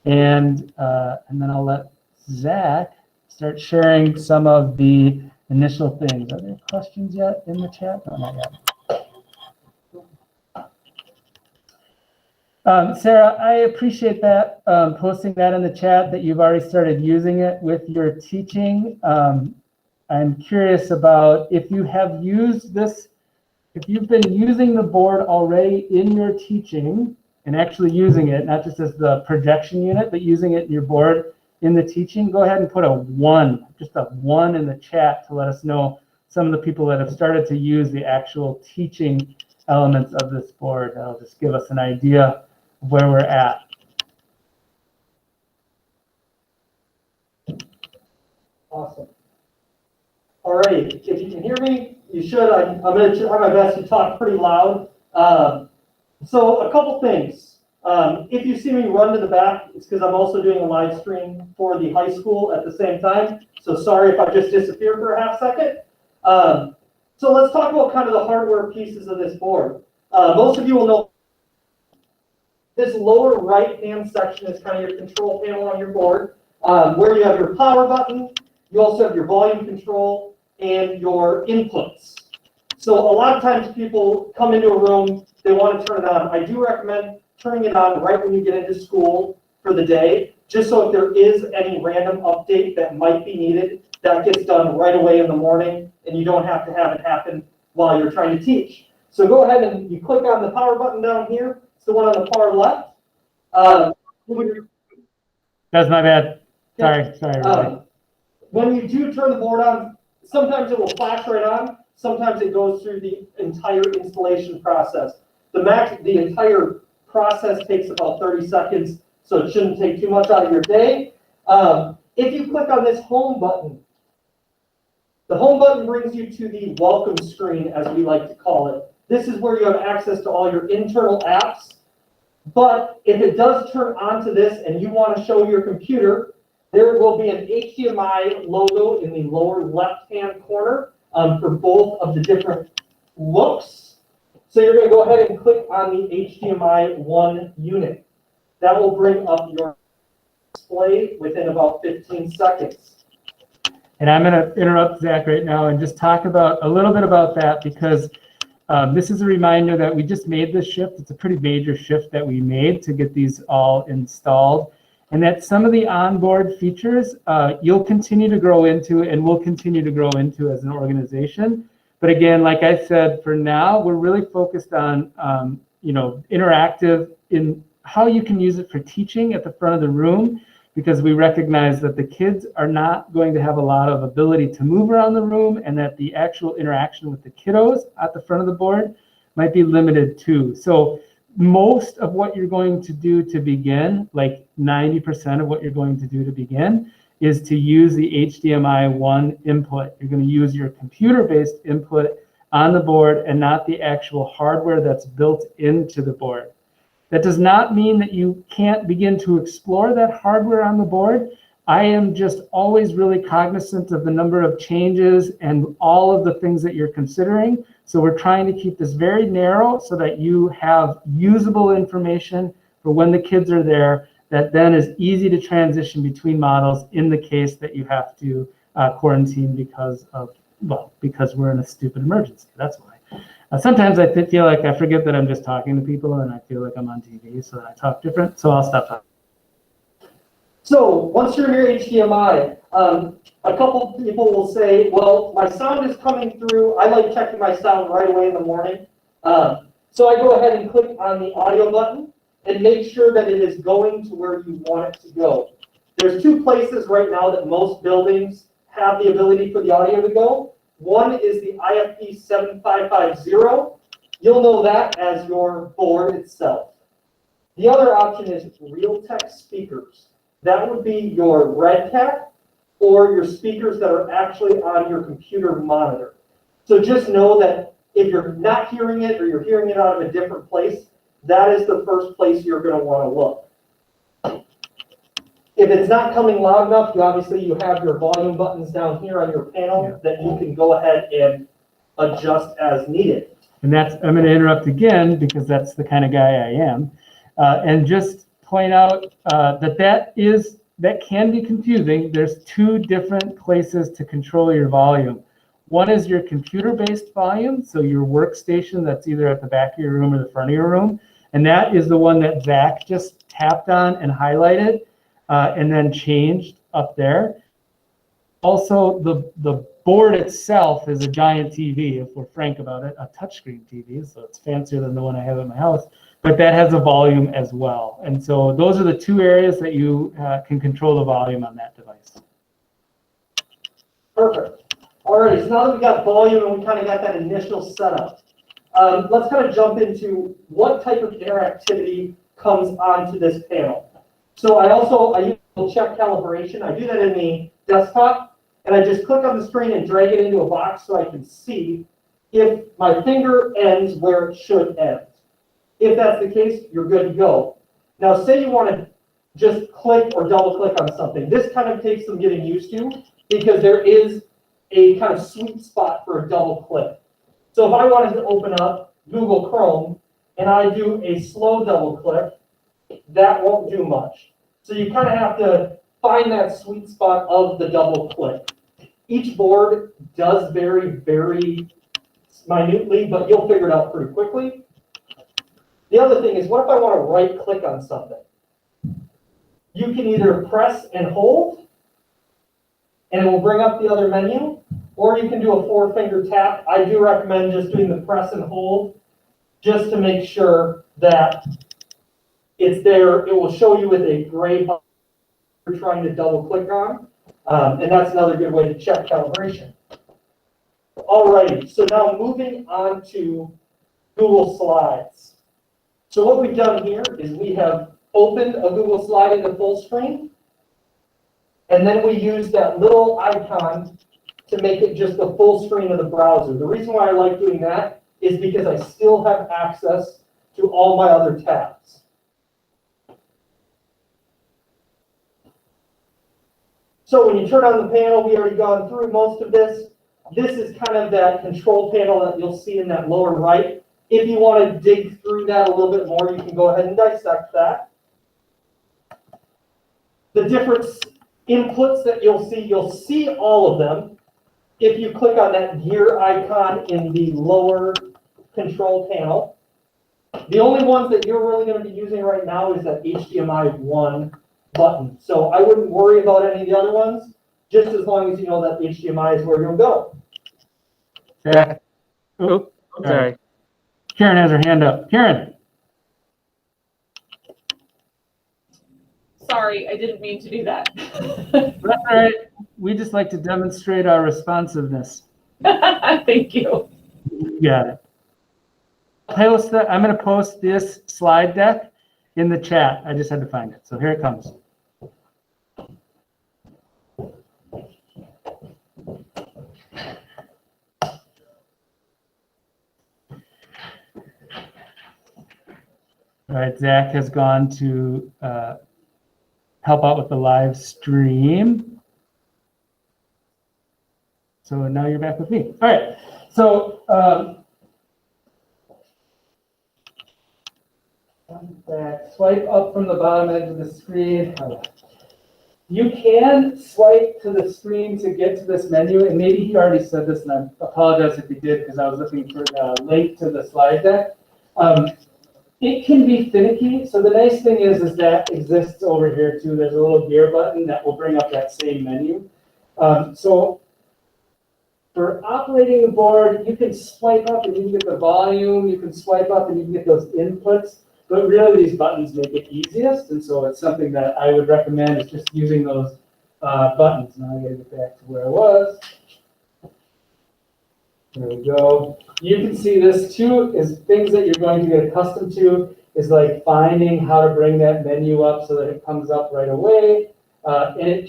And then I'll let Zach start sharing some of the initial things. Are there questions yet in the chat? No, not yet. Sarah, I appreciate that, posting that in the chat, that you've already started using it with your teaching. I'm curious about if you have used this, if you've been using the board already in your teaching and actually using it, not just as the projection unit, but using it in your board in the teaching, go ahead and put a 1, just a 1 in the chat to let us know some of the people that have started to use the actual teaching elements of this board. That'll just give us an idea of where we're at. Awesome. All right, if you can hear me, you should. I'm going to try my best to talk pretty loud. So a couple things. If you see me run to the back, it's because I'm also doing a live stream for the high school at the same time. So sorry if I just disappear for a half second. So let's talk about kind of the hardware pieces of this board. Most of you will know this lower right-hand section is kind of your control panel on your board, where you have your power button. You also have your volume control and your inputs. So a lot of times people come into a room, they want to turn it on. I do recommend turning it on right when you get into school for the day, just so if there is any random update that might be needed, that gets done right away in the morning, and you don't have to have it happen while you're trying to teach. So go ahead and you click on the power button down here. It's the one on the far left. That's my bad. Sorry, everybody. When you do turn the board on, sometimes it will flash right on. Sometimes it goes through the entire installation process. The entire process takes about 30 seconds, so it shouldn't take too much out of your day. If you click on this home button, the home button brings you to the welcome screen, as we like to call it. This is where you have access to all your internal apps. But if it does turn onto this and you want to show your computer, there will be an HDMI logo in the lower left-hand corner for both of the different looks. So you're going to go ahead and click on the HDMI 1 unit. That will bring up your display within about 15 seconds. And I'm going to interrupt Zach right now and just talk about a little bit about that, because this is a reminder that we just made this shift. It's a pretty major shift that we made to get these all installed. And that some of the onboard features you'll continue to grow into and we'll continue to grow into as an organization. But again, like I said, for now, we're really focused on interactive in how you can use it for teaching at the front of the room, because we recognize that the kids are not going to have a lot of ability to move around the room, and that the actual interaction with the kiddos at the front of the board might be limited too. So most of what you're going to do to begin, like 90% of what you're going to do to begin, is to use the HDMI 1 input. You're going to use your computer-based input on the board and not the actual hardware that's built into the board. That does not mean that you can't begin to explore that hardware on the board. I am just always really cognizant of the number of changes and all of the things that you're considering. So we're trying to keep this very narrow so that you have usable information for when the kids are there, that then is easy to transition between models in the case that you have to quarantine because we're in a stupid emergency. That's why. Sometimes I feel like I forget that I'm just talking to people, and I feel like I'm on TV, so I talk different. So I'll stop talking. So once you're near HDMI, a couple people will say, well, my sound is coming through. I like checking my sound right away in the morning. So I go ahead and click on the audio button and make sure that it is going to where you want it to go. There's two places right now that most buildings have the ability for the audio to go. One is the IFP 7550. You'll know that as your board itself. The other option is Realtek speakers. That would be your Red Cat or your speakers that are actually on your computer monitor. So just know that if you're not hearing it or you're hearing it out of a different place, that is the first place you're going to want to look. If it's not coming loud enough, you have your volume buttons down here on your panel that you can go ahead and adjust as needed. And I'm going to interrupt again because that's the kind of guy I am. And just point out that can be confusing. There's two different places to control your volume. One is your computer-based volume, so your workstation that's either at the back of your room or the front of your room, and that is the one that Zach just tapped on and highlighted and then changed up there. Also, the board itself is a giant TV, if we're frank about it, a touchscreen TV, so it's fancier than the one I have at my house, but that has a volume as well. And so those are the two areas that you can control the volume on that device. Perfect. All right, so now that we got volume and we kind of got that initial setup, let's kind of jump into what type of interactivity comes onto this panel. So I use check calibration. I do that in the desktop, and I just click on the screen and drag it into a box so I can see if my finger ends where it should end. If that's the case, you're good to go. Now, say you want to just click or double click on something. This kind of takes some getting used to because there is a kind of sweet spot for a double click. So if I wanted to open up Google Chrome and I do a slow double click, that won't do much. So you kind of have to find that sweet spot of the double click. Each board does vary very minutely, but you'll figure it out pretty quickly. The other thing is, what if I want to right click on something? You can either press and hold, and it will bring up the other menu, or you can do a 4-finger tap. I do recommend just doing the press and hold, just to make sure that it's there. It will show you with a gray button you're trying to double click on, and that's another good way to check calibration. Alrighty, so now moving on to Google Slides. So what we've done here is we have opened a Google Slide into full screen, and then we use that little icon to make it just the full screen of the browser. The reason why I like doing that is because I still have access to all my other tabs. So when you turn on the panel, we already gone through most of this. This is kind of that control panel that you'll see in that lower right. If you want to dig through that a little bit more, you can go ahead and dissect that. The different inputs that you'll see all of them if you click on that gear icon in the lower control panel. The only ones that you're really going to be using right now is that HDMI 1 button. So I wouldn't worry about any of the other ones, just as long as you know that HDMI is where you'll go. Yeah. Oh, sorry. Karen has her hand up. Karen. Sorry, I didn't mean to do that. That's all right. We just like to demonstrate our responsiveness. Thank you. You got it. I'm going to post this slide deck in the chat. I just had to find it. So here it comes. All right, Zach has gone to help out with the live stream. So now you're back with me. All right, so swipe up from the bottom edge of the screen. You can swipe to the screen to get to this menu, and maybe he already said this, and I apologize if he did because I was looking for the link to the slide deck. It can be finicky, so the nice thing is that exists over here too. There's a little gear button that will bring up that same menu. So for operating the board, you can swipe up and you can get the volume, you can swipe up and you can get those inputs, but really these buttons make it easiest, and so it's something that I would recommend is just using those buttons. Now I gotta get back to where I was. There we go. You can see this too is things that you're going to get accustomed to is like finding how to bring that menu up so that it comes up right away. And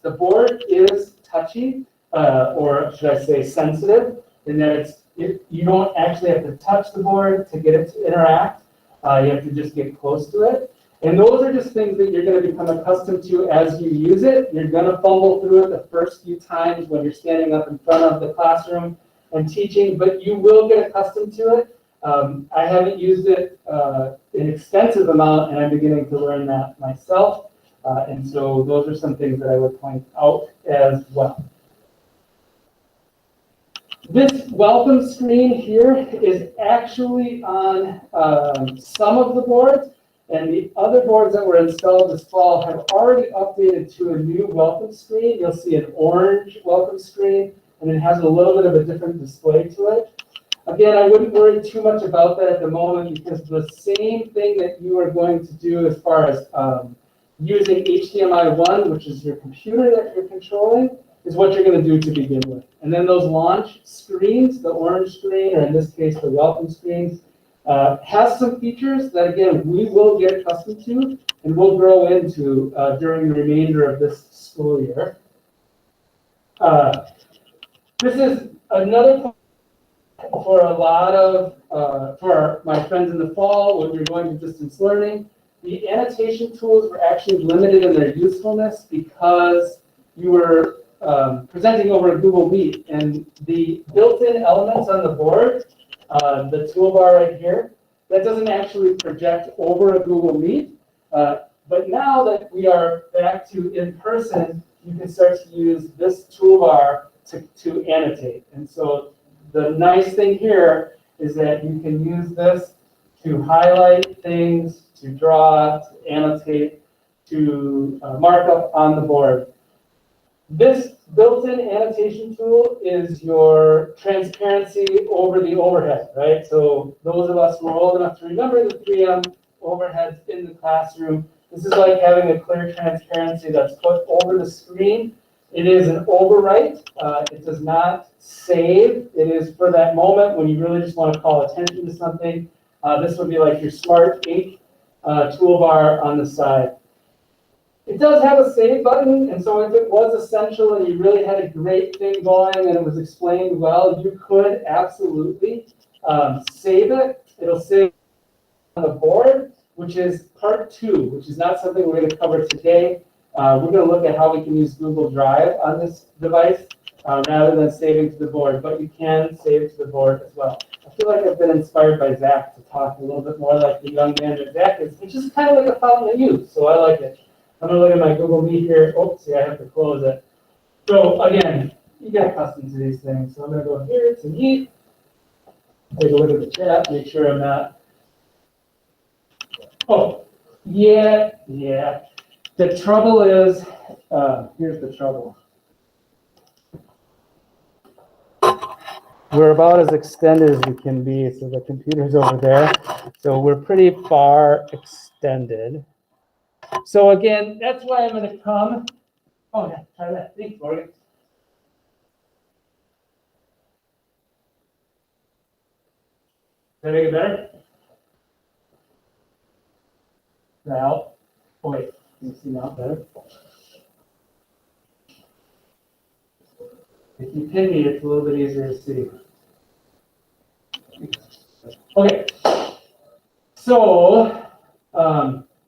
the board is touchy, or should I say sensitive, in that you don't actually have to touch the board to get it to interact. You have to just get close to it. And those are just things that you're going to become accustomed to as you use it. You're going to fumble through it the first few times when you're standing up in front of the classroom and teaching, but you will get accustomed to it. I haven't used it an extensive amount, and I'm beginning to learn that myself. And so those are some things that I would point out as well. This welcome screen here is actually on some of the boards, and the other boards that were installed this fall have already updated to a new welcome screen. You'll see an orange welcome screen, and it has a little bit of a different display to it. Again, I wouldn't worry too much about that at the moment, because the same thing that you are going to do as far as using HDMI 1, which is your computer that you're controlling, is what you're going to do to begin with. And then those launch screens, the orange screen, or in this case, the welcome screens, has some features that, again, we will get accustomed to and will grow into during the remainder of this school year. This is another point for a lot of, for my friends in the fall when you're going to distance learning. The annotation tools were actually limited in their usefulness because you were presenting over a Google Meet, and the built-in elements on the board, the toolbar right here, that doesn't actually project over a Google Meet. But now that we are back to in-person, you can start to use this toolbar to annotate. And so the nice thing here is that you can use this to highlight things, to draw, to annotate, to mark up on the board. This built-in annotation tool is your transparency over the overhead, right? So those of us who are old enough to remember the 3M overheads in the classroom, this is like having a clear transparency that's put over the screen. It is an overwrite. It does not save. It is for that moment when you really just want to call attention to something. This would be like your smart ink toolbar on the side. It does have a save button, and so if it was essential and you really had a great thing going and it was explained well, you could absolutely save it. It'll save on the board, which is part 2, which is not something we're going to cover today. We're going to look at how we can use Google Drive on this device rather than saving to the board, but you can save to the board as well. I feel like I've been inspired by Zach to talk a little bit more like the young man that Zach is, which is kind of like a fountain of youth, so I like it. I'm going to look at my Google Meet here. Oh, see, I have to close it. So again, you get accustomed to these things. So I'm going to go here to Meet, take a look at the chat, make sure I'm not. Oh, yeah. The trouble is, here's the trouble. We're about as extended as we can be, so the computer's over there. So we're pretty far extended. So again, that's why I'm going to come. Oh, yeah, try that. Thanks, Morgan. Does that make it better? Now, oh wait, can you see now better? If you pin me, it's a little bit easier to see. Okay, so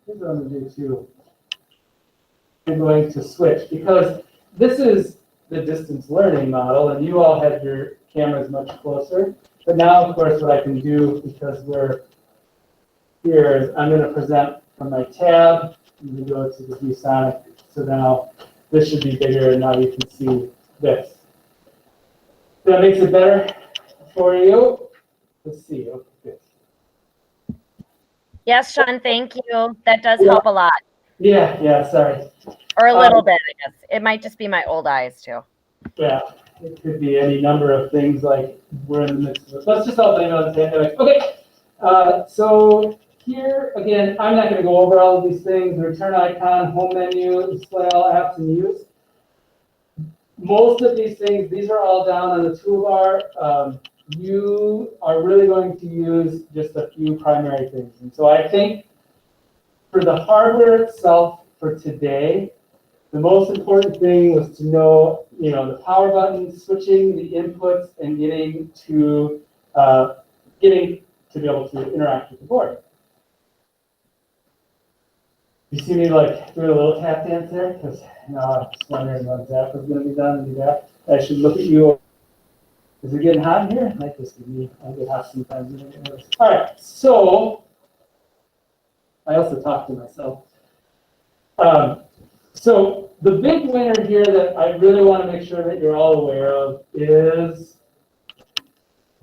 here's what I'm going to do too. I'm going to switch because this is the distance learning model, and you all have your cameras much closer. But now, of course, what I can do, because we're here, is I'm going to present from my tab. I'm going to go to the Viewsonic. So now this should be bigger, and now you can see this. That makes it better for you. Let's see. Okay. Yes, Sean, thank you. That does help a lot. Yeah, sorry. Or a little bit, I guess. It might just be my old eyes, too. Yeah, it could be any number of things, like we're in the midst of it. Let's just all blame it on the pandemic. Okay, so here, again, I'm not going to go over all of these things. The return icon, home menu, display all apps in use. Most of these things, these are all down on the toolbar. You are really going to use just a few primary things. And so I think for the hardware itself for today, the most important thing was to know, the power button, switching the inputs, and getting to be able to interact with the board. You see me like doing a little tap dance there? Because I was just wondering when that was going to be done and do that. I should look at you. Is it getting hot in here? It might just be me. I get hot sometimes. You don't get nervous. All right, so I also talk to myself. So the big winner here that I really want to make sure that you're all aware of is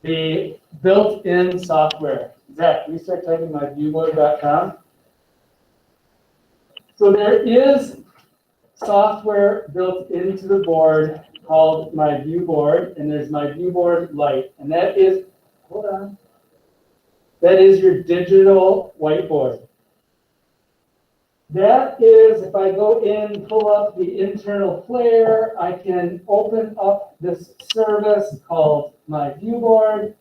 the built-in software. Zach, can you start typing myviewboard.com? So there is software built into the board called My View Board, and there's My View Board Lite, and that is, hold on, that is your digital whiteboard. That is, if I go in, pull up the internal player, I can open up this service called My View Board,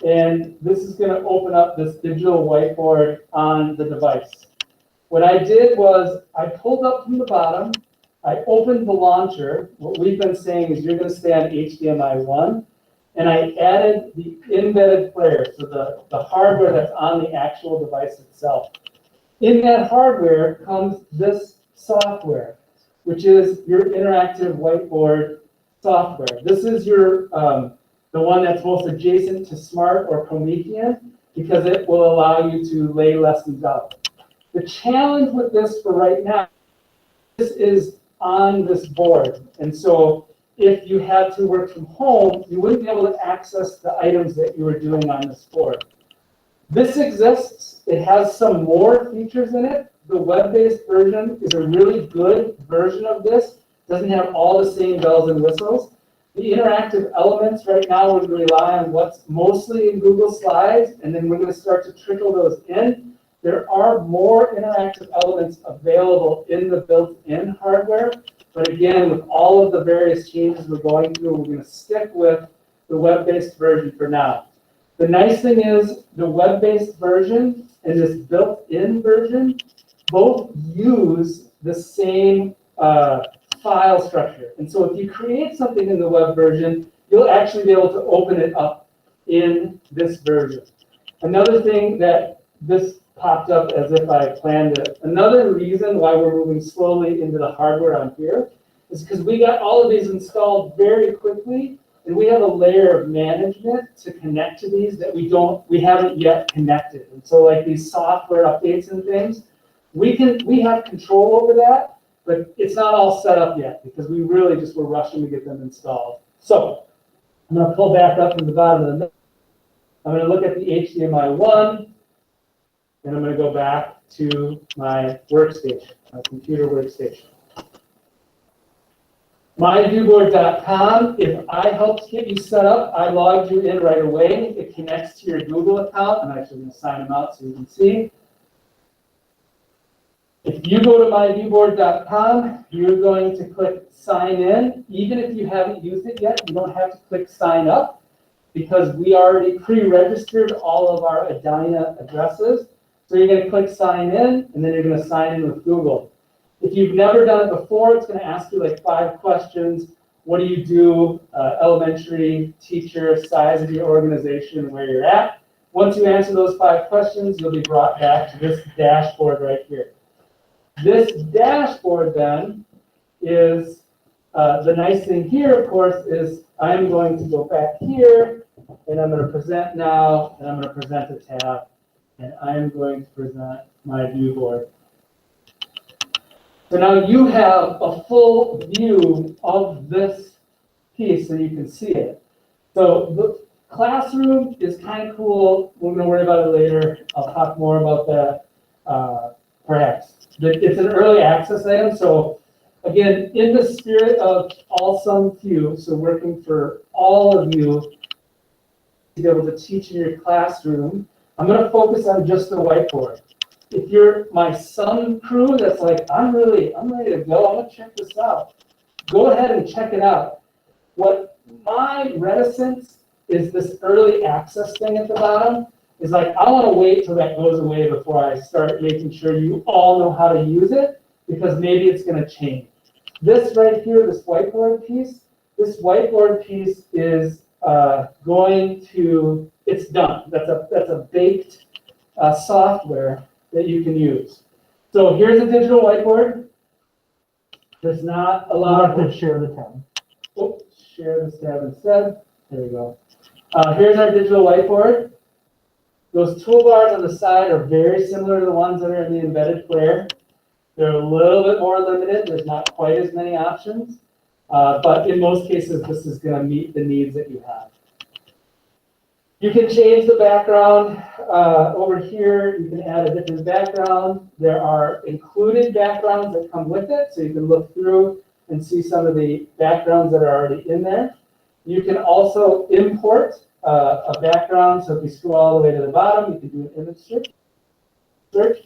and this is going to open up this digital whiteboard on the device. What I did was I pulled up from the bottom, I opened the launcher. What we've been saying is you're going to stay on HDMI 1, and I added the embedded player, so the hardware that's on the actual device itself. In that hardware comes this software, which is your interactive whiteboard software. This is your the one that's most adjacent to Smart or Promethean, because it will allow you to lay lessons out. The challenge with this for right now, this is on this board. And so if you had to work from home, you wouldn't be able to access the items that you were doing on this board. This exists. It has some more features in it. The web-based version is a really good version of this. Doesn't have all the same bells and whistles. The interactive elements right now would rely on what's mostly in Google Slides, and then we're going to start to trickle those in. There are more interactive elements available in the built-in hardware, but again, with all of the various changes we're going through, we're going to stick with the web-based version for now. The nice thing is the web-based version and this built-in version both use the same file structure. And so if you create something in the web version, you'll actually be able to open it up in this version. Another thing that this popped up as if I planned it, another reason why we're moving slowly into the hardware on here is because we got all of these installed very quickly, and we have a layer of management to connect to these that we haven't yet connected. And so like these software updates and things, we have control over that, but it's not all set up yet because we really just were rushing to get them installed. So I'm going to pull back up from the bottom of the middle. I'm going to look at the HDMI 1, and I'm going to go back to my workstation, my computer workstation. Myviewboard.com, if I helped get you set up, I logged you in right away. It connects to your Google account. I'm actually going to sign them out so you can see. If you go to myviewboard.com, you're going to click sign in. Even if you haven't used it yet, you don't have to click sign up because we already pre-registered all of our Edina addresses. So you're going to click sign in, and then you're going to sign in with Google. If you've never done it before, it's going to ask you like 5 questions. What do you do? Elementary, teacher, size of your organization, where you're at. Once you answer those 5 questions, you'll be brought back to this dashboard right here. This dashboard then is, the nice thing here, of course, is I'm going to go back here, and I'm going to present now, and I'm going to present a tab, and I'm going to present my view board. So now you have a full view of this piece so you can see it. So the classroom is kind of cool. We're going to worry about it later. I'll talk more about that perhaps. It's an early access item. So again, in the spirit of all some few, so working for all of you to be able to teach in your classroom, I'm going to focus on just the whiteboard. If you're my Sun crew that's like, I'm ready to go, I'm going to check this out, go ahead and check it out. What my reticence is this early access thing at the bottom is like, I want to wait till that goes away before I start making sure you all know how to use it, because maybe it's going to change. This right here, this whiteboard piece is going to, it's done. That's a baked software that you can use. So here's a digital whiteboard. There's not a lot of... share the tab. Oh, share this tab instead. There we go. Here's our digital whiteboard. Those toolbars on the side are very similar to the ones that are in the embedded player. They're a little bit more limited. There's not quite as many options. But in most cases, this is going to meet the needs that you have. You can change the background over here. You can add a different background. There are included backgrounds that come with it, so you can look through and see some of the backgrounds that are already in there. You can also import a background. So if you scroll all the way to the bottom, you can do an image search.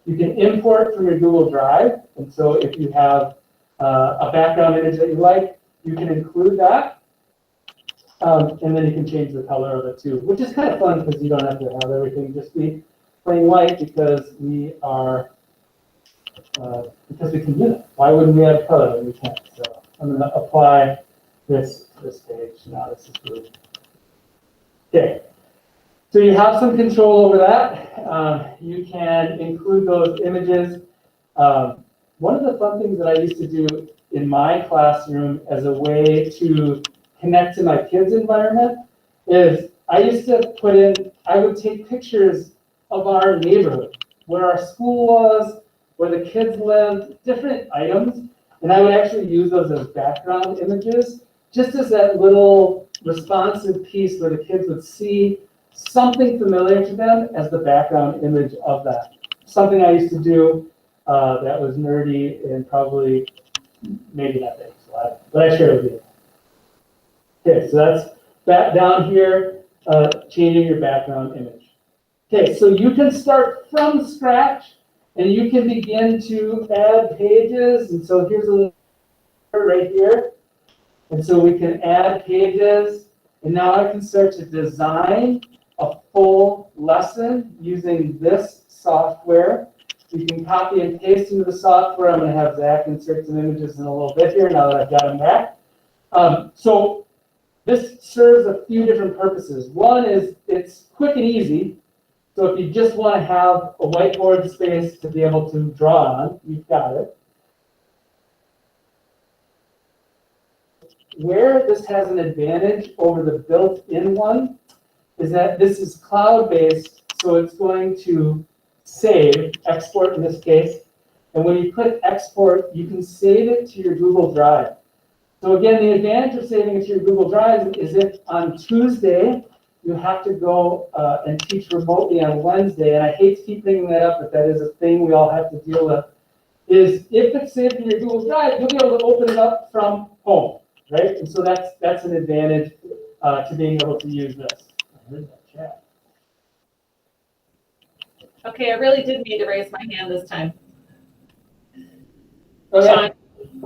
You can import from your Google Drive. And so if you have a background image that you like, you can include that. And then you can change the color of it too, which is kind of fun because you don't have to have everything just be plain white because we are, because we can do that. Why wouldn't we add color when we can't? So I'm going to apply this page. Now this is blue. Okay. So you have some control over that. You can include those images. One of the fun things that I used to do in my classroom as a way to connect to my kids' environment is I used to put in, I would take pictures of our neighborhood, where our school was, where the kids lived, different items, and I would actually use those as background images, just as that little responsive piece where the kids would see something familiar to them as the background image of that. Something I used to do that was nerdy and probably maybe not that useful, but I shared with you. Okay, so that's that down here, changing your background image. Okay, so you can start from scratch and you can begin to add pages. And so here's a little right here. And so we can add pages. And now I can start to design a full lesson using this software. You can copy and paste into the software. I'm going to have Zach insert some images in a little bit here now that I've got them back. So this serves a few different purposes. One is it's quick and easy. So if you just want to have a whiteboard space to be able to draw on, you've got it. Where this has an advantage over the built-in one is that this is cloud-based, so it's going to save, export in this case. And when you click export, you can save it to your Google Drive. So again, the advantage of saving it to your Google Drive is if on Tuesday you have to go and teach remotely on Wednesday, and I hate to keep bringing that up, but that is a thing we all have to deal with, is if it's saved in your Google Drive, you'll be able to open it up from home, right? And so that's an advantage to being able to use this. I heard that chat. Okay, I really did need to raise my hand this time. Okay. Sean?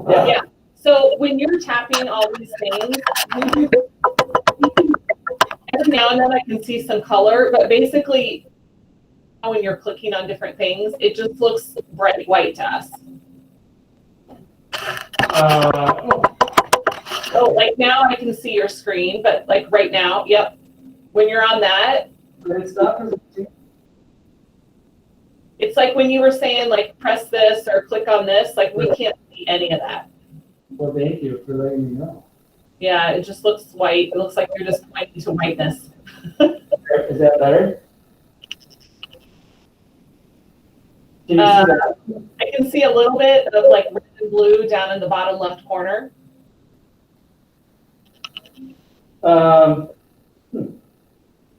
Yeah. Yeah. So when you're tapping all these things, every now and then I can see some color, but basically when you're clicking on different things, it just looks bright white to us. So like now I can see your screen, but like right now, yep. When you're on that, it's like when you were saying like press this or click on this, like we can't see any of that. Well, thank you for letting me know. Yeah, it just looks white. It looks like you're just pointing to whiteness. Is that better? Can you see that? I can see a little bit of like red and blue down in the bottom left corner.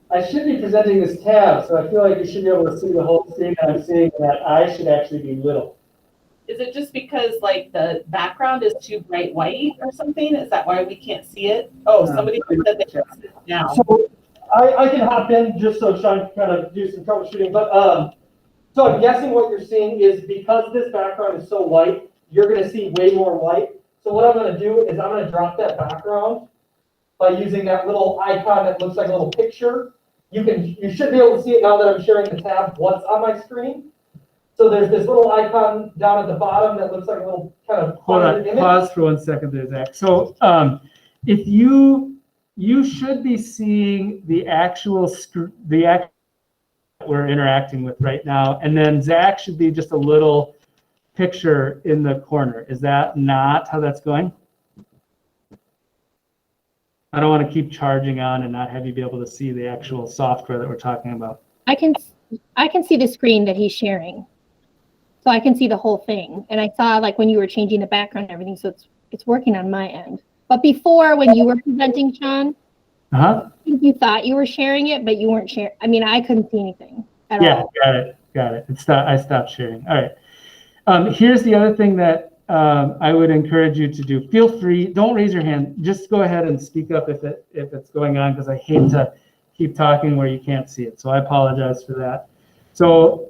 I should be presenting this tab, so I feel like you should be able to see the whole screen, and I'm seeing that I should actually be little. Is it just because like the background is too bright white or something? Is that why we can't see it? Oh, somebody said they can see it now. So I can hop in just so Sean can kind of do some troubleshooting. But so I'm guessing what you're seeing is because this background is so white, you're going to see way more white. So what I'm going to do is I'm going to drop that background by using that little icon that looks like a little picture. You should be able to see it now that I'm sharing the tab, what's on my screen. So there's this little icon down at the bottom that looks like a little kind of Hold on, image. pause for 1 second there, Zach. So if you should be seeing the actual that we're interacting with right now, and then Zach should be just a little picture in the corner. Is that not how that's going? I don't want to keep charging on and not have you be able to see the actual software that we're talking about. I can see the screen that he's sharing. So I can see the whole thing. And I saw like when you were changing the background and everything, so it's working on my end. But before, when you were presenting, Sean, Uh-huh. I think you thought you were sharing it, but you weren't sharing. I mean, I couldn't see anything at Yeah, all. got it. I stopped sharing. All right. Here's the other thing that I would encourage you to do. Feel free, don't raise your hand. Just go ahead and speak up if it's going on, because I hate to keep talking where you can't see it. So I apologize for that. So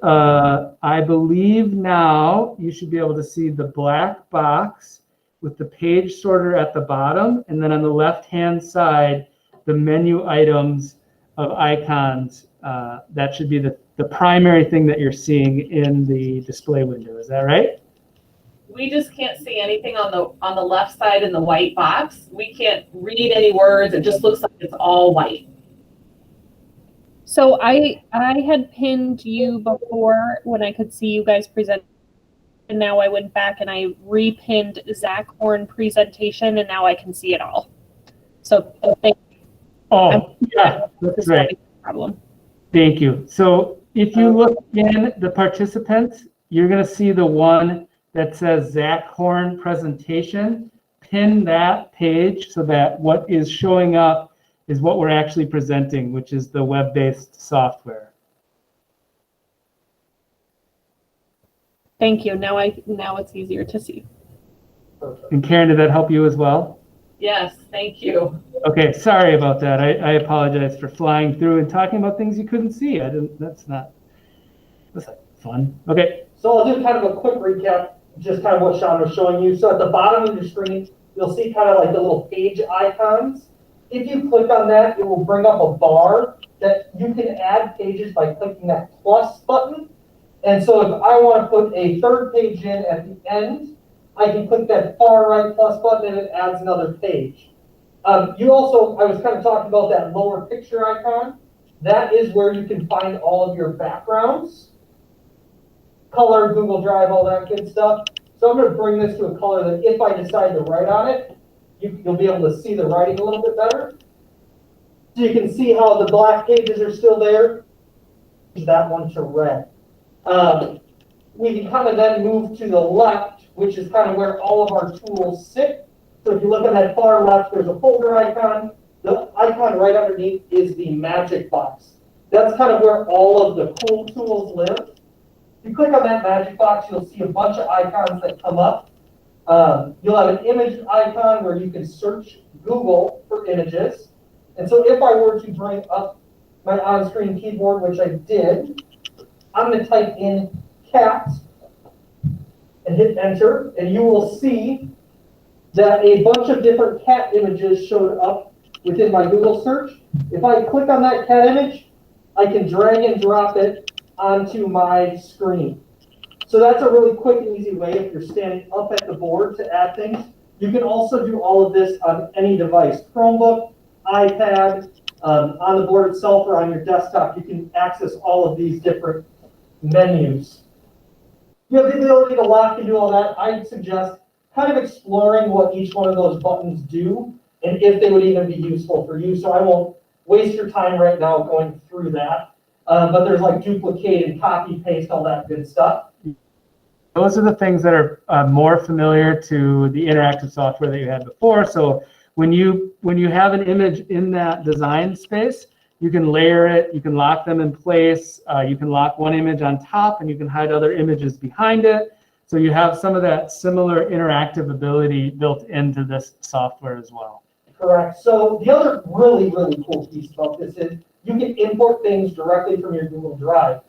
I believe now you should be able to see the black box with the page sorter at the bottom, and then on the left-hand side, the menu items of icons. That should be the primary thing that you're seeing in the display window. Is that right? We just can't see anything on the left side in the white box. We can't read any words. It just looks like it's all white. So I had pinned you before when I could see you guys present. And now I went back and I repinned Zach Horn presentation, and now I can see it all. So thank you. Oh, yeah, that's right. Problem. Thank you. So if you look in the participants, you're going to see the one that says Zach Horn presentation. Pin that page so that what is showing up is what we're actually presenting, which is the web-based software. Thank you. Now it's easier to see. And Karen, did that help you as well? Yes, thank you. Okay, sorry about that. I apologize for flying through and talking about things you couldn't see. That's not fun. Okay. So I'll do kind of a quick recap, just kind of what Sean was showing you. So at the bottom of your screen, you'll see kind of like the little page icons. If you click on that, it will bring up a bar that you can add pages by clicking that plus button. And so if I want to put a third page in at the end, I can click that far right plus button and it adds another page. You also, I was kind of talking about that lower picture icon. That is where you can find all of your backgrounds, color, Google Drive, all that good stuff. So I'm going to bring this to a color that if I decide to write on it, you'll be able to see the writing a little bit better. So you can see how the black pages are still there. That one to red. We can kind of then move to the left, which is kind of where all of our tools sit. So if you look on that far left, there's a folder icon. The icon right underneath is the magic box. That's kind of where all of the cool tools live. If you click on that magic box, you'll see a bunch of icons that come up. You'll have an image icon where you can search Google for images. And so if I were to bring up my on-screen keyboard, which I did, I'm going to type in cat and hit enter, and you will see that a bunch of different cat images showed up within my Google search. If I click on that cat image, I can drag and drop it onto my screen. So that's a really quick and easy way if you're standing up at the board to add things. You can also do all of this on any device, Chromebook, iPad, on the board itself or on your desktop. You can access all of these different menus. You have the ability to lock and do all that. I'd suggest kind of exploring what each one of those buttons do and if they would even be useful for you. So I won't waste your time right now going through that. But there's like duplicate and copy, paste, all that good stuff. Those are the things that are more familiar to the interactive software that you had before. So when you have an image in that design space, you can layer it, you can lock them in place, you can lock one image on top, and you can hide other images behind it. So you have some of that similar interactive ability built into this software as well. Correct. So the other really, really cool piece about this is you can import things directly from your Google Drive.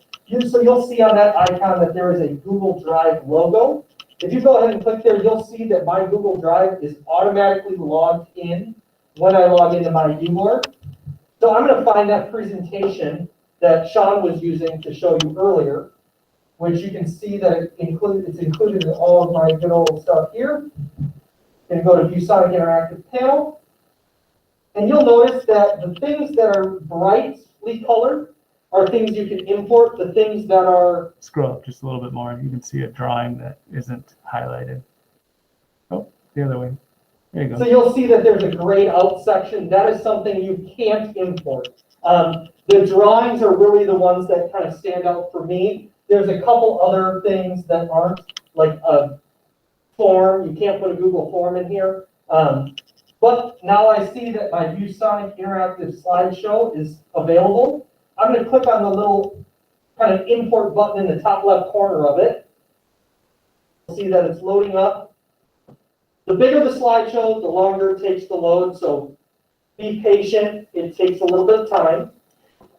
So you'll see on that icon that there is a Google Drive logo. If you go ahead and click there, you'll see that my Google Drive is automatically logged in when I log into my UBoard. So I'm going to find that presentation that Sean was using to show you earlier, which you can see that it's included in all of my good old stuff here. And go to Viewsonic Interactive Panel. And you'll notice that the things that are brightly colored are things you can import. The things that are... Scroll up just a little bit more. You can see a drawing that isn't highlighted. Oh, the other way. There you So go. you'll see that there's a grayed out section. That is something you can't import. The drawings are really the ones that kind of stand out for me. There's a couple other things that aren't, like a form. You can't put a Google form in here. But now I see that my Viewsonic interactive slideshow is available. I'm going to click on the little kind of import button in the top left corner of it. You'll see that it's loading up. The bigger the slideshow, the longer it takes to load. So be patient. It takes a little bit of time.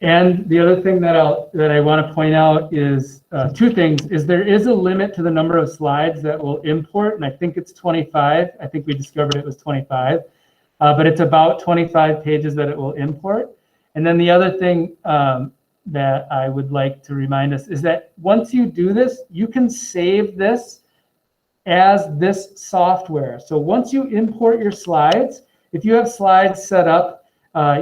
And the other thing that I want to point out is two things. Is there is a limit to the number of slides that will import, and I think it's 25. I think we discovered it was 25, but it's about 25 pages that it will import. And then the other thing that I would like to remind us is that once you do this, you can save this as this software. So once you import your slides, if you have slides set up,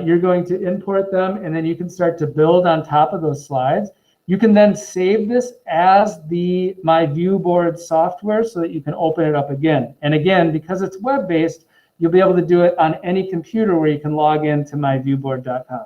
you're going to import them, and then you can start to build on top of those slides. You can then save this as the My View Board software so that you can open it up again. And again, because it's web-based, you'll be able to do it on any computer where you can log into myviewboard.com.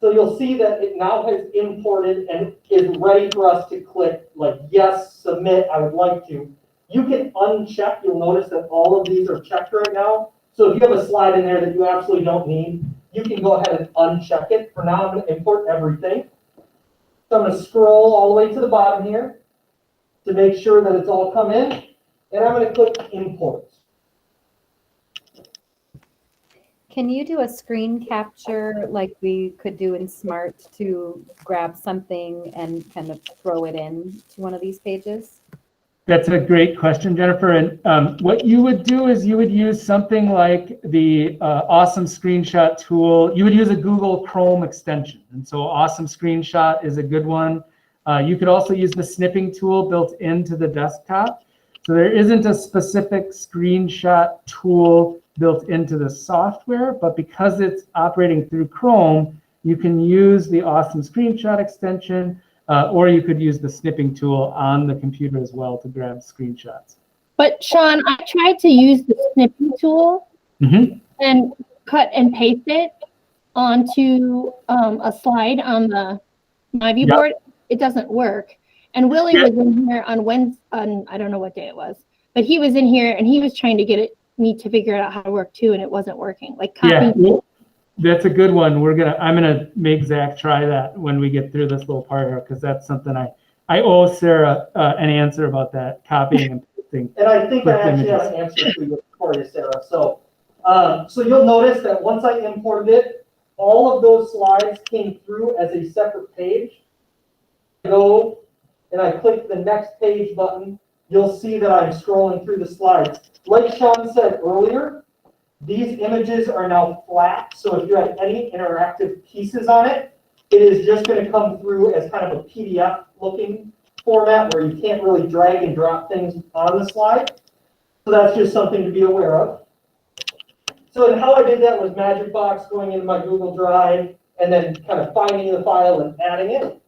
So you'll see that it now has imported and is ready for us to click like, yes, submit, I would like to. You can uncheck. You'll notice that all of these are checked right now. So if you have a slide in there that you absolutely don't need, you can go ahead and uncheck it. For now, I'm going to import everything. So I'm going to scroll all the way to the bottom here to make sure that it's all come in. And I'm going to click import. Can you do a screen capture like we could do in Smart to grab something and kind of throw it in to one of these pages? That's a great question, Jennifer. And what you would do is you would use something like the Awesome Screenshot tool. You would use a Google Chrome extension. And so Awesome Screenshot is a good one. You could also use the snipping tool built into the desktop. So there isn't a specific screenshot tool built into the software, but because it's operating through Chrome, you can use the Awesome Screenshot extension. Or you could use the snipping tool on the computer as well to grab screenshots. But Sean, I tried to use the snipping tool and cut and paste it onto a slide on the My View board. It doesn't work. And Willie was in here on Wednesday, I don't know what day it was, but he was in here and he was trying to get me to figure out how to work too, and it wasn't working. Like copying. Yeah. That's a good one. I'm gonna make Zach try that when we get through this little part here, because that's something I owe Sarah an answer about that, copying and pasting. And I think I actually have an answer for you, Sarah. So, so you'll notice that once I imported it, all of those slides came through as a separate page. I go and I click the next page button. You'll see that I'm scrolling through the slides. Like Sean said earlier, these images are now flat, so if you have any interactive pieces on it, it is just going to come through as kind of a PDF looking format where you can't really drag and drop things on the slide. So that's just something to be aware of. So and how I did that was Magic Box going into my Google Drive and then kind of finding the file and adding it.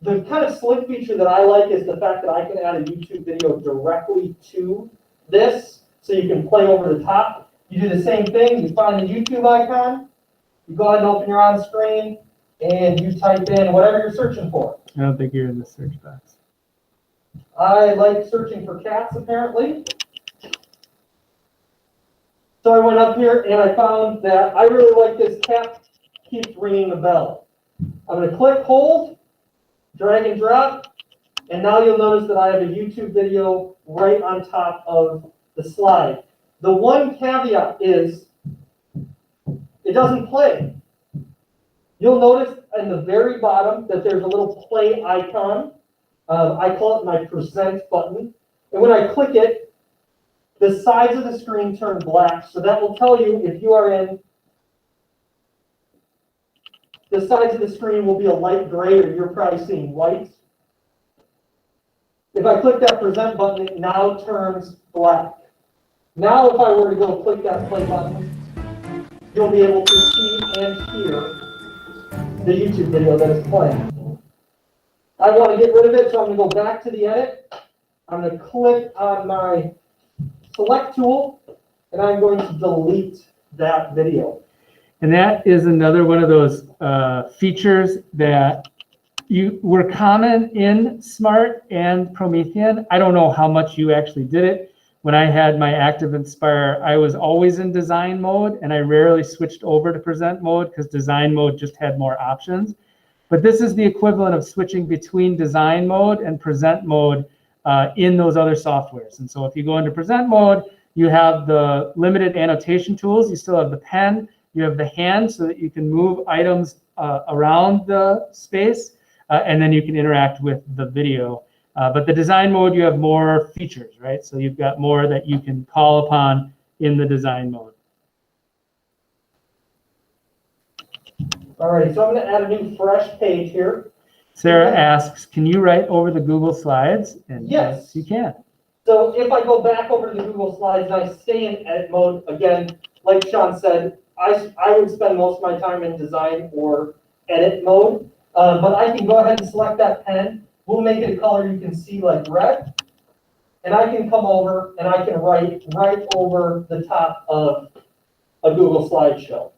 The kind of slick feature that I like is the fact that I can add a YouTube video directly to this, so you can play over the top. You do the same thing, you find the YouTube icon, you go ahead and open your on screen, and you type in whatever you're searching for. I don't think you're in the search box. I like searching for cats, apparently. So I went up here and I found that I really like this cat keeps ringing the bell. I'm going to click, hold, drag and drop, and now you'll notice that I have a YouTube video right on top of the slide. The one caveat is it doesn't play. You'll notice in the very bottom that there's a little play icon. I call it my present button. And when I click it, the sides of the screen turn black. So that will tell you if you are in, the sides of the screen will be a light gray or you're probably seeing white. If I click that present button, it now turns black. Now, if I were to go click that play button, you'll be able to see and hear the YouTube video that is playing. I want to get rid of it, so I'm going to go back to the edit. I'm going to click on my select tool, and I'm going to delete that video. And that is another one of those features that were common in Smart and Promethean. I don't know how much you actually did it. When I had my Active Inspire, I was always in design mode, and I rarely switched over to present mode because design mode just had more options. But this is the equivalent of switching between design mode and present mode in those other softwares. And so if you go into present mode, you have the limited annotation tools. You still have the pen. You have the hand so that you can move items around the space, and then you can interact with the video. But the design mode, you have more features, right? So you've got more that you can call upon in the design mode. All right, so I'm going to add a new fresh page here. Sarah asks, can you write over the Google Slides? And Yes. you can. So if I go back over to the Google Slides and I stay in edit mode, again, like Sean said, I would spend most of my time in design or edit mode, but I can go ahead and select that pen. We'll make it a color you can see like red, and I can come over and I can write right over the top of a Google slideshow.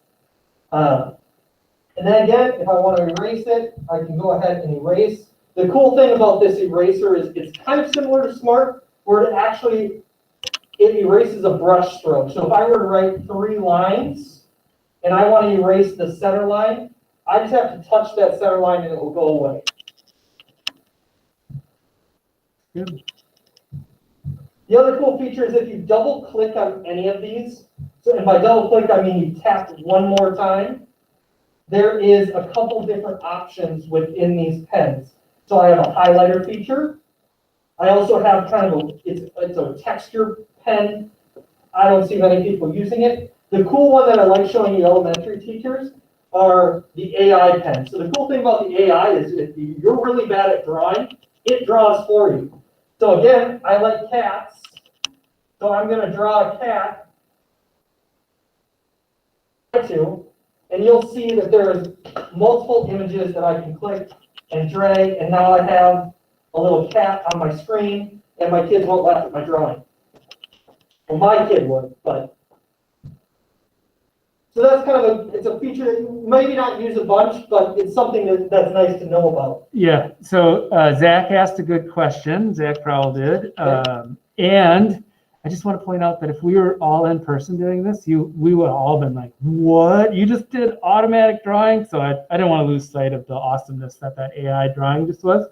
And then again, if I want to erase it, I can go ahead and erase. The cool thing about this eraser is it's kind of similar to Smart, where it erases a brush stroke. So if I were to write 3 lines and I want to erase the center line, I just have to touch that center line and it will go away. Good. The other cool feature is if you double click on any of these, so and by double click I mean you tap one more time, there is a couple different options within these pens. So I have a highlighter feature. I also have kind of it's a texture pen. I don't see many people using it. The cool one that I like showing you elementary teachers are the AI pens. So the cool thing about the AI is if you're really bad at drawing, it draws for you. So again, I like cats. So I'm going to draw a cat. And you'll see that there's multiple images that I can click and drag, and now I have a little cat on my screen, and my kids won't laugh at my drawing. Well, my kid would, but. So that's kind of it's a feature that you maybe not use a bunch, but it's something that's nice to know about. Yeah, so Zach asked a good question. Zach Crowell did. And I just want to point out that if we were all in person doing this, we would have all been like, what? You just did automatic drawing? So I didn't want to lose sight of the awesomeness that AI drawing just was.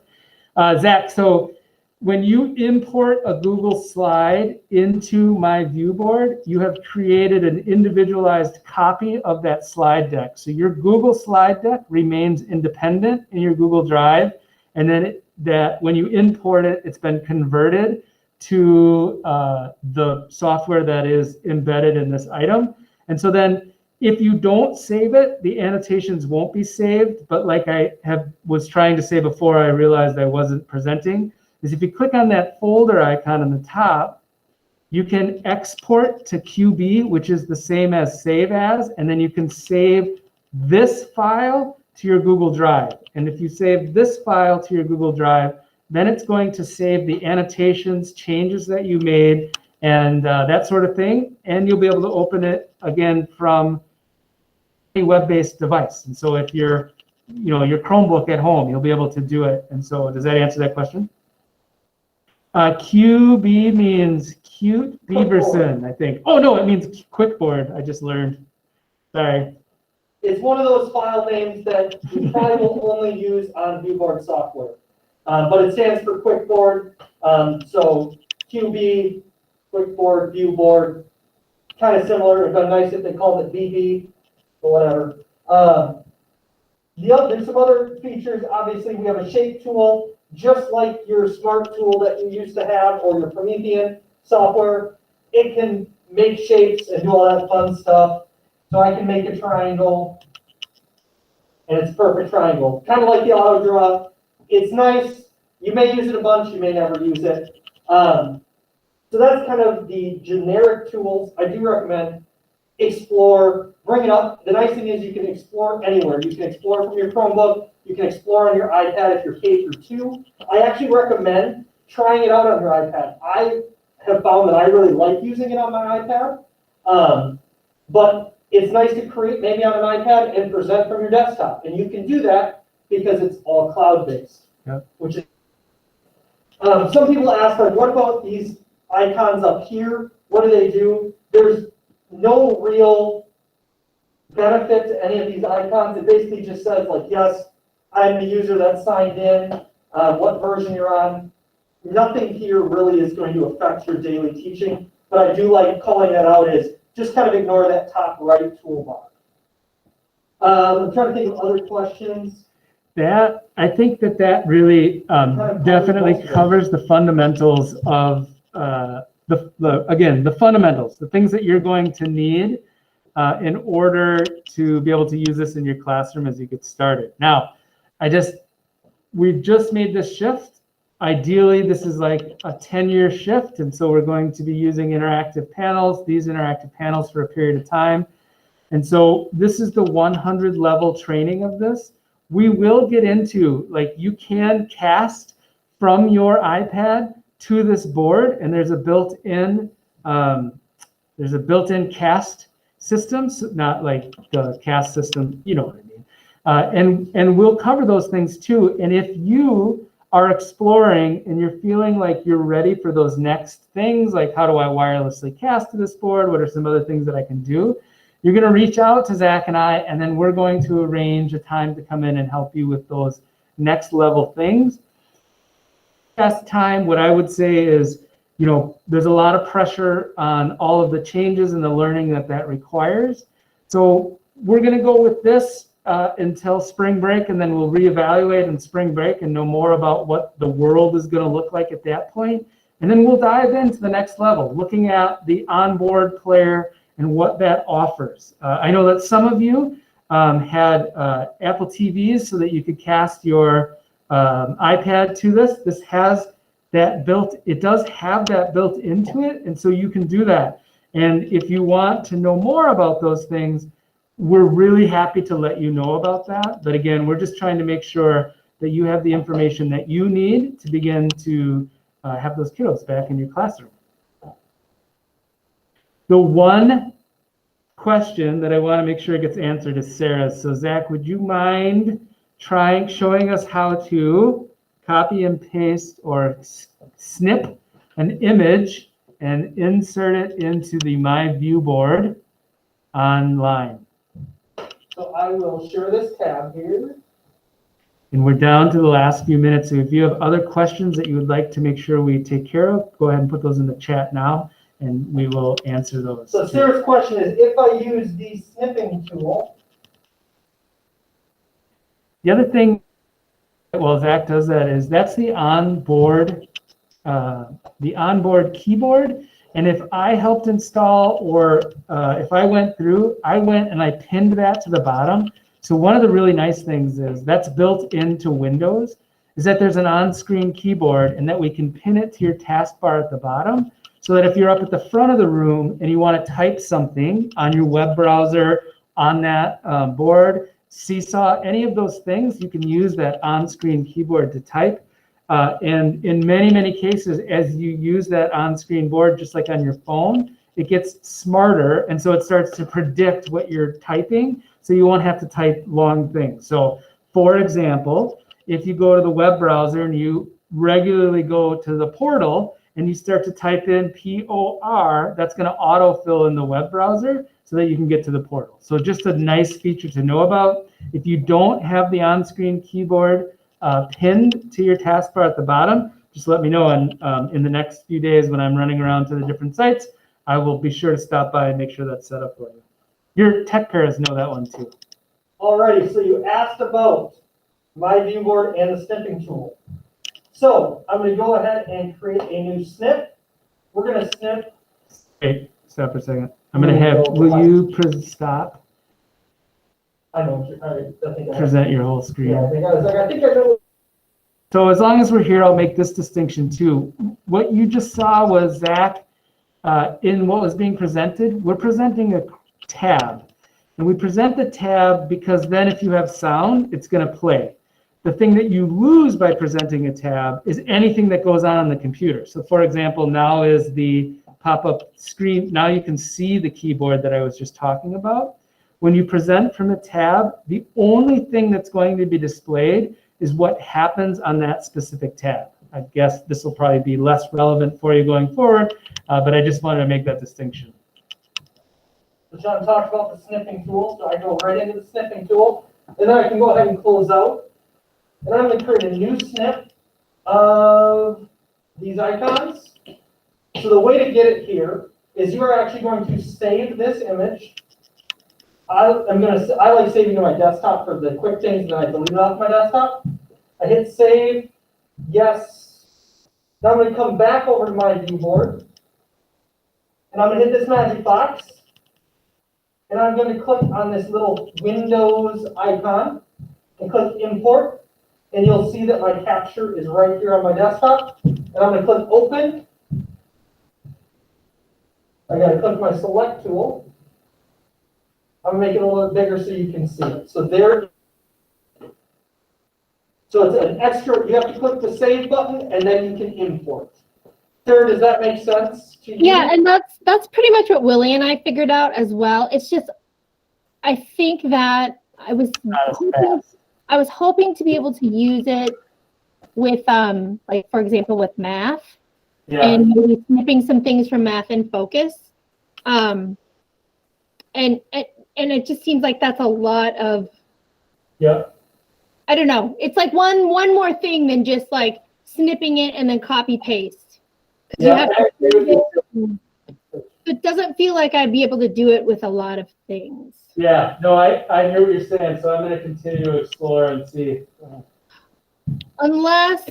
Zach, so when you import a Google slide into my viewboard, you have created an individualized copy of that slide deck. So your Google slide deck remains independent in your Google Drive. And then when you import it, it's been converted to the software that is embedded in this item. And so then if you don't save it, the annotations won't be saved. But like I was trying to say before, I realized I wasn't presenting, is if you click on that folder icon on the top, you can export to QB, which is the same as save as, and then you can save this file to your Google Drive. And if you save this file to your Google Drive, then it's going to save the annotations, changes that you made, and that sort of thing. And you'll be able to open it again from a web-based device. And so if you're, your Chromebook at home, you'll be able to do it. And so does that answer that question? QB means cute Beaverson, I think. Oh no, it means QuickBoard. I just learned. Sorry. It's one of those file names that you probably will only use on viewboard software. But it stands for QuickBoard. So QB, QuickBoard, viewboard, kind of similar. It'd been nice if they called it BB or whatever. There's some other features. Obviously, we have a shape tool, just like your Smart tool that you used to have or your Promethean software. It can make shapes and do all that fun stuff. So I can make a triangle, and it's a perfect triangle. Kind of like the auto draw. It's nice. You may use it a bunch. You may never use it. So that's kind of the generic tools. I do recommend explore, bring it up. The nice thing is you can explore anywhere. You can explore from your Chromebook. You can explore on your iPad if you're K-2. I actually recommend trying it out on your iPad. I have found that I really like using it on my iPad. But it's nice to create maybe on an iPad and present from your desktop. And you can do that because it's all cloud-based. Yep. Which is, some people ask, like, what about these icons up here? What do they do? There's no real benefit to any of these icons. It basically just says, like, yes, I'm the user that's signed in, what version you're on. Nothing here really is going to affect your daily teaching, but I do like calling that out as just kind of ignore that top right toolbar. I'm trying to think of other questions. That, I think that really definitely covers the fundamentals of the fundamentals, the things that you're going to need in order to be able to use this in your classroom as you get started. Now, we've just made this shift. Ideally, this is like a 10-year shift, and so we're going to be using interactive panels, these interactive panels for a period of time. And so this is the 100 level training of this. We will get into, like, you can cast from your iPad to this board, and there's a built-in cast system, so not like the cast system, you know what I mean. And we'll cover those things too. And if you are exploring and you're feeling like you're ready for those next things, like how do I wirelessly cast to this board? What are some other things that I can do? You're going to reach out to Zach and I, and then we're going to arrange a time to come in and help you with those next level things. Test time, what I would say is, you know, there's a lot of pressure on all of the changes and the learning that requires. So we're going to go with this until spring break, and then we'll reevaluate in spring break and know more about what the world is going to look like at that point. And then we'll dive into the next level, looking at the onboard player and what that offers. I know that some of you had Apple TVs so that you could cast your iPad to this. This has that it does have that built into it, and so you can do that. And if you want to know more about those things, we're really happy to let you know about that. But again, we're just trying to make sure that you have the information that you need to begin to have those kiddos back in your classroom. The one question that I want to make sure gets answered is Sarah's. So Zach, would you mind showing us how to copy and paste or snip an image and insert it into the My View board online? So I will share this tab here. And we're down to the last few minutes. So if you have other questions that you would like to make sure we take care of, go ahead and put those in the chat now, and we will answer those. So Sarah's question is, if I use the snipping tool. The other thing, well, Zach does that, is that's the onboard keyboard. And if I helped install, or if I went through, I went and I pinned that to the bottom. So one of the really nice things is that's built into Windows, is that there's an on-screen keyboard and that we can pin it to your taskbar at the bottom, so that if you're up at the front of the room and you want to type something on your web browser, on that board, Seesaw, any of those things, you can use that on-screen keyboard to type. And in many, many cases, as you use that on-screen board, just like on your phone, it gets smarter, and so it starts to predict what you're typing, so you won't have to type long things. So, for example, if you go to the web browser and you regularly go to the portal and you start to type in POR, that's going to autofill in the web browser so that you can get to the portal. So just a nice feature to know about. If you don't have the on-screen keyboard pinned to your taskbar at the bottom, just let me know, and in the next few days when I'm running around to the different sites, I will be sure to stop by and make sure that's set up for you. Your tech paras know that one too. Alrighty, so you asked about My View board and the snipping tool. So I'm going to go ahead and create a new snip. We're going to snip. Wait, stop for a second. I'm going to have, will you stop? I know. I think Present your whole screen. Yeah, I think I know. So as long as we're here, I'll make this distinction too. What you just saw was Zach, in what was being presented, we're presenting a tab. And we present the tab because then if you have sound, it's going to play. The thing that you lose by presenting a tab is anything that goes on the computer. So for example, now is the pop-up screen. Now you can see the keyboard that I was just talking about. When you present from a tab, the only thing that's going to be displayed is what happens on that specific tab. I guess this will probably be less relevant for you going forward, but I just wanted to make that distinction. So John talked about the snipping tool, so I go right into the snipping tool, and then I can go ahead and close out. And I'm going to create a new snip of these icons. So the way to get it here is you are actually going to save this image. I like saving to my desktop for the quick things, and then I delete it off my desktop. I hit save, yes. Now I'm going to come back over to my viewboard, and I'm going to hit this magic box, and I'm going to click on this little Windows icon and click import, and you'll see that my capture is right here on my desktop. And I'm going to click open. I got to click my select tool. I'm going to make it a little bigger so you can see it. So there. So it's an extra, you have to click the save button and then you can import. Sarah, does that make sense to you? Yeah, and that's pretty much what Willie and I figured out as well. It's just, I think that I was hoping to be able to use it with, like, for example, with math. Yeah. And maybe snipping some things from math in focus. And it just seems like that's a lot of, Yeah. I don't know. It's like one more thing than just like snipping it and then copy paste. Yeah. It doesn't feel like I'd be able to do it with a lot of things. Yeah. No, I hear what you're saying. So I'm going to continue to explore and see. Unless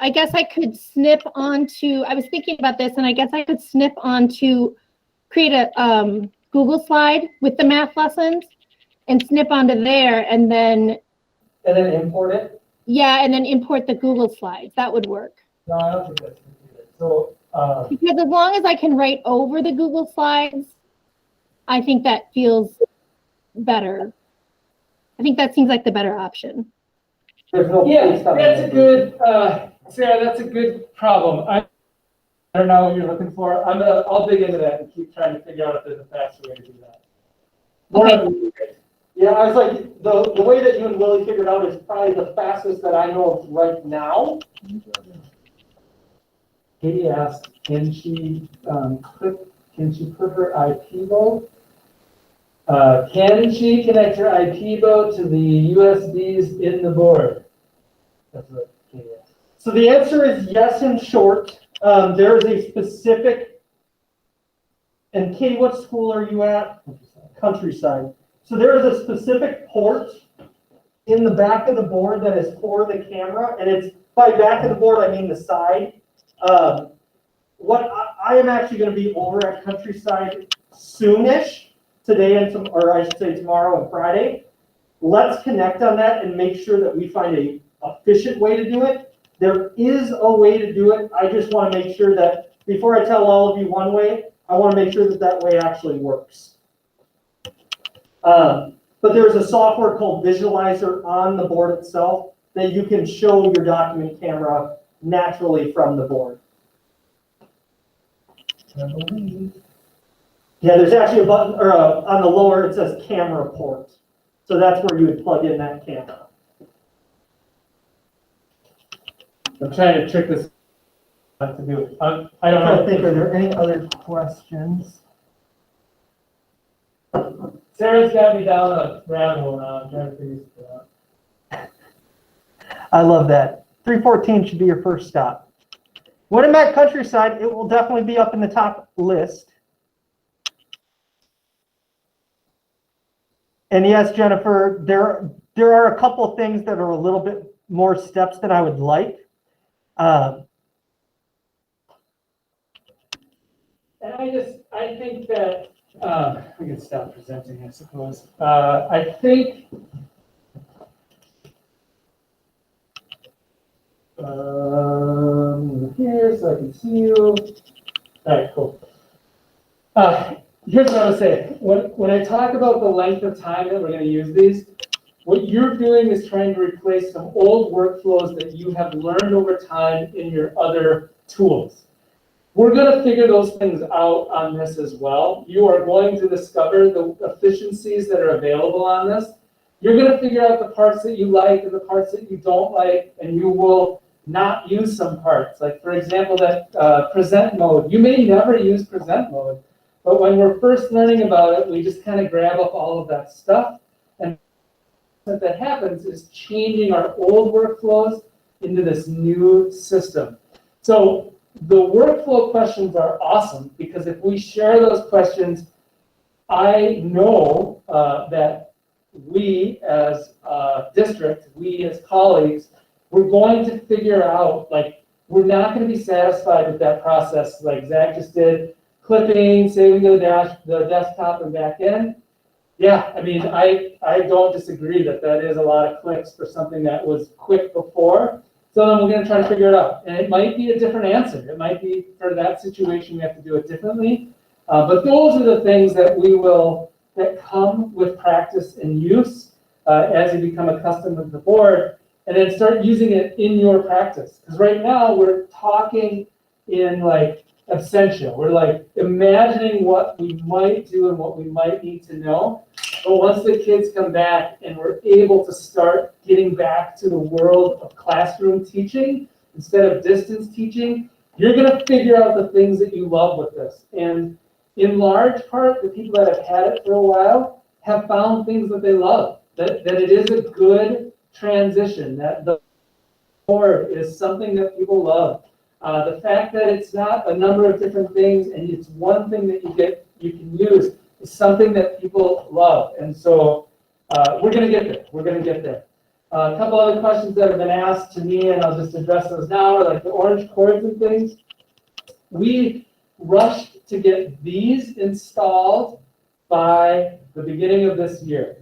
I guess I could snip onto, I was thinking about this, and I guess I could snip onto, create a Google slide with the math lessons and snip onto there, and then import it? Yeah, and then import the Google slides. That would work. No, I don't think that's going to do it. So, because as long as I can write over the Google slides, I think that feels better. I think that seems like the better option. There's no paste on that's a it. good, Sarah, that's a good problem. I don't know what you're looking for. I'll dig into that and keep trying to figure out if there's a faster way to do that. Okay. Yeah, I was like, the way that you and Willie figured out is probably the fastest that I know of right now. Katie asked, can she put her IP mode? Can she connect her IP mode to the USBs in the board? That's what Katie asked. So the answer is yes, in short. There is a specific, and Katie, what school are you at? Countryside. So there is a specific port in the back of the board that is for the camera, and it's, by back of the board, I mean the side. What I am actually going to be over at Countryside soonish, today and or I should say tomorrow and Friday. Let's connect on that and make sure that we find a efficient way to do it. There is a way to do it. I just want to make sure that before I tell all of you one way, I want to make sure that that way actually works. But there's a software called Visualizer on the board itself that you can show your document camera naturally from the board. Yeah, there's actually a button, or on the lower it says camera port. So that's where you would plug in that camera. I'm trying to trick this to do it. I don't know. Are there any other questions? Sarah's got me down a rabbit hole now. I'm trying to figure this out. I love that. 314 should be your first stop. When I'm at Countryside, it will definitely be up in the top list. And yes, Jennifer, there are a couple of things that are a little bit more steps than I would like. And I think that we can stop presenting, I suppose. I think here so I can see you. All right, cool. Here's what I was saying. When I talk about the length of time that we're going to use these, what you're doing is trying to replace some old workflows that you have learned over time in your other tools. We're going to figure those things out on this as well. You are going to discover the efficiencies that are available on this. You're going to figure out the parts that you like and the parts that you don't like, and you will not use some parts. Like, for example, that present mode. You may never use present mode, but when we're first learning about it, we just kind of grab up all of that stuff. And what that happens is changing our old workflows into this new system. So the workflow questions are awesome, because if we share those questions, I know that we as a district, we as colleagues, we're going to figure out, like, we're not going to be satisfied with that process like Zach just did, clipping, saving the desktop and back in. Yeah, I mean, I don't disagree that that is a lot of clicks for something that was quick before. So then we're going to try to figure it out. And it might be a different answer. It might be, for that situation, we have to do it differently. But those are the things that that come with practice and use as you become accustomed with the board, and then start using it in your practice. Because right now we're talking in like absentia. We're like imagining what we might do and what we might need to know. But once the kids come back and we're able to start getting back to the world of classroom teaching instead of distance teaching, you're going to figure out the things that you love with this. And in large part, the people that have had it for a while have found things that they love, that it is a good transition, that the board is something that people love. The fact that it's not a number of different things and it's one thing that you can use is something that people love. And so we're going to get there. We're going to get there. A couple other questions that have been asked to me, and I'll just address those now, are like the orange cords and things. We rushed to get these installed by the beginning of this year.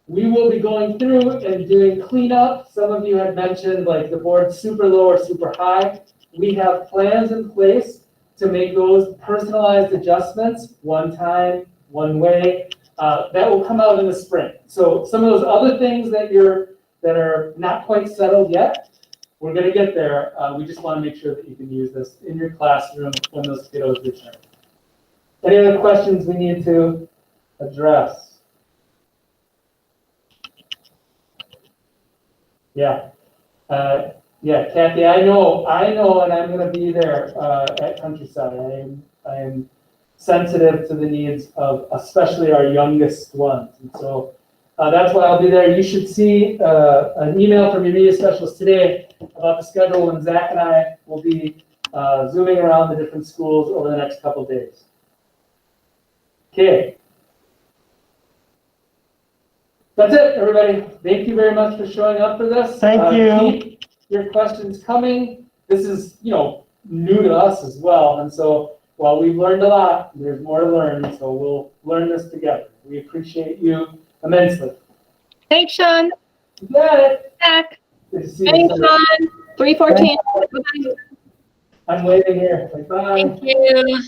We will be going through and doing cleanup. Some of you had mentioned like the board's super low or super high. We have plans in place to make those personalized adjustments, one time, one way. That will come out in the spring. So some of those other things that are not quite settled yet, we're going to get there. We just want to make sure that you can use this in your classroom when those kiddos return. Any other questions we need to address? Yeah. Yeah, Kathy, I know, and I'm going to be there at Countryside. I am sensitive to the needs of especially our youngest ones. And so that's why I'll be there. You should see an email from your media specialist today about the schedule, and Zach and I will be zooming around the different schools over the next couple of days. Okay. That's it, everybody. Thank you very much for showing up for this. Thank you. Keep your questions coming. This is, new to us as well. And so while we've learned a lot, there's more to learn. So we'll learn this together. We appreciate you immensely. Thanks, Sean. You got it. Back. Good to see Thanks, you. Sean. 314. I'm waiting here. Bye. Thank you.